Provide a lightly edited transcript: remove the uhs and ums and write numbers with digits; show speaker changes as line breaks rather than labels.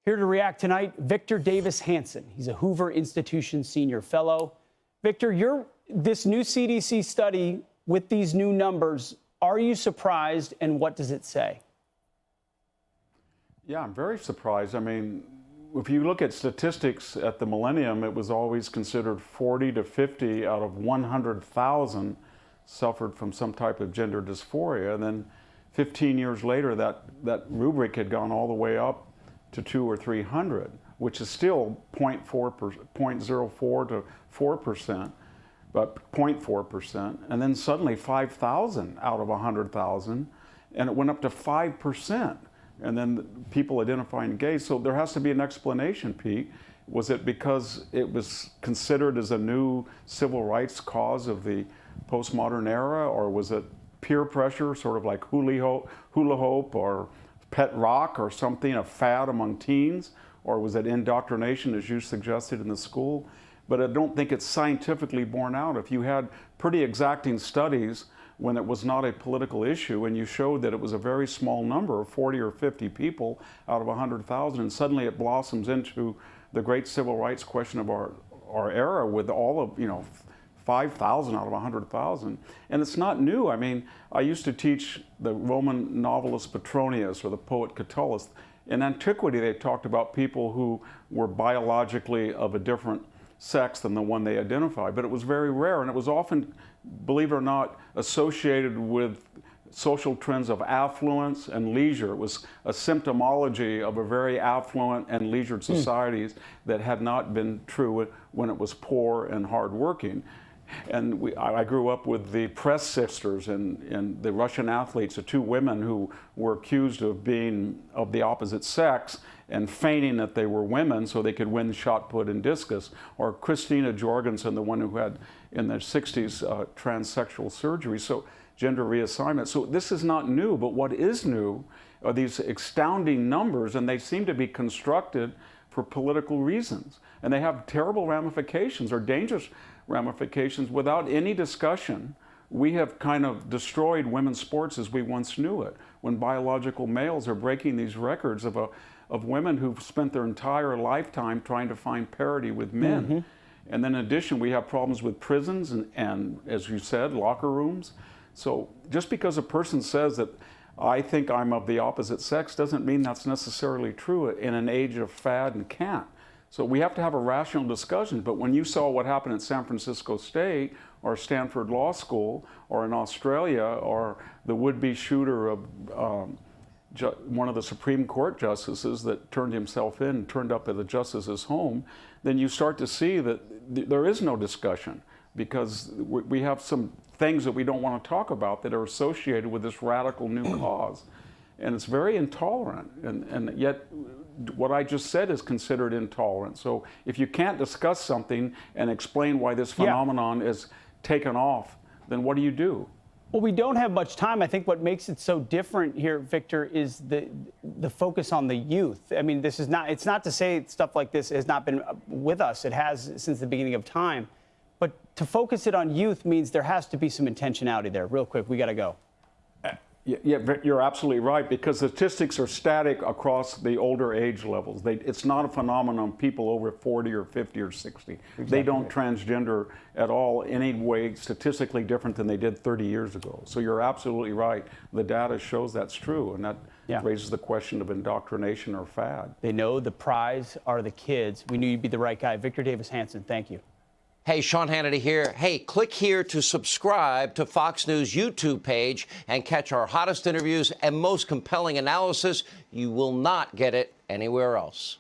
Here to react tonight, Victor Davis Hanson. He's a Hoover Institution senior fellow. Victor, this new CDC study with these new numbers, are you surprised, and what does it say?
Yeah, I'm very surprised. I mean, if you look at statistics at the millennium, it was always considered 40 to 50 out of 100,000 suffered from some type of gender dysphoria. And then 15 years later, that rubric had gone all the way up to 200 or 300, which is still 0.04 to 4%, but 0.4%. And then suddenly 5,000 out of 100,000, and it went up to 5%. And then people identifying gay. So there has to be an explanation, Pete. Was it because it was considered as a new civil rights cause of the postmodern era, or was it peer pressure, sort of like hula hoop or pet rock or something, a fad among teens? Or was it indoctrination, as you suggested, in the school? But I don't think it's scientifically borne out. If you had pretty exacting studies when it was not a political issue, and you showed that it was a very small number, 40 or 50 people out of 100,000, and suddenly it blossoms into the great civil rights question of our era with all of, 5,000 out of 100,000. And it's not new. I mean, I used to teach the Roman novelist Petronius or the poet Catullus. In antiquity, they talked about people who were biologically of a different sex than the one they identified, but it was very rare, and it was often, believe it or not, associated with social trends of affluence and leisure. It was a symptomology of a very affluent and leisured societies that had not been true when it was poor and hardworking. And I grew up with the Press sisters and the Russian athletes, the two women who were accused of being of the opposite sex and feigning that they were women so they could win shot put and discus. Or Christina Jorgensen, the one who had in the 60s transsexual surgery, so gender reassignment. So this is not new, but what is new are these astounding numbers, and they seem to be constructed for political reasons. And they have terrible ramifications, or dangerous ramifications. Without any discussion, we have kind of destroyed women's sports as we once knew it, when biological males are breaking these records of women who've spent their entire lifetime trying to find parity with men. Mm-hmm. And then in addition, we have problems with prisons and, as you said, locker rooms. So just because a person says that I think I'm of the opposite sex doesn't mean that's necessarily true in an age of fad and cant. So we have to have a rational discussion. But when you saw what happened at San Francisco State or Stanford Law School or in Australia, or the would-be shooter of one of the Supreme Court justices that turned himself in and turned up at the justice's home, then you start to see that there is no discussion, because we have some things that we don't want to talk about that are associated with this radical new cause. And it's very intolerant, and yet what I just said is considered intolerant. So if you can't discuss something and explain why this phenomenon is taken off, then what do you do?
Well, we don't have much time. I think what makes it so different here, Victor, is the focus on the youth. I mean, it's not to say stuff like this has not been with us. It has since the beginning of time. But to focus it on youth means there has to be some intentionality there. Real quick, we got to go.
Yeah, you're absolutely right, because statistics are static across the older age levels. It's not a phenomenon of people over 40 or 50 or 60. Exactly. They don't transgender at all any way statistically different than they did 30 years ago. So you're absolutely right. The data shows that's true, and that raises the question of indoctrination or fad.
They know the prize are the kids. We knew you'd be the right guy. Victor Davis Hanson, thank you.
Hey, Sean Hannity here. Hey, click here to subscribe to Fox News YouTube page and catch our hottest interviews and most compelling analysis. You will not get it anywhere else.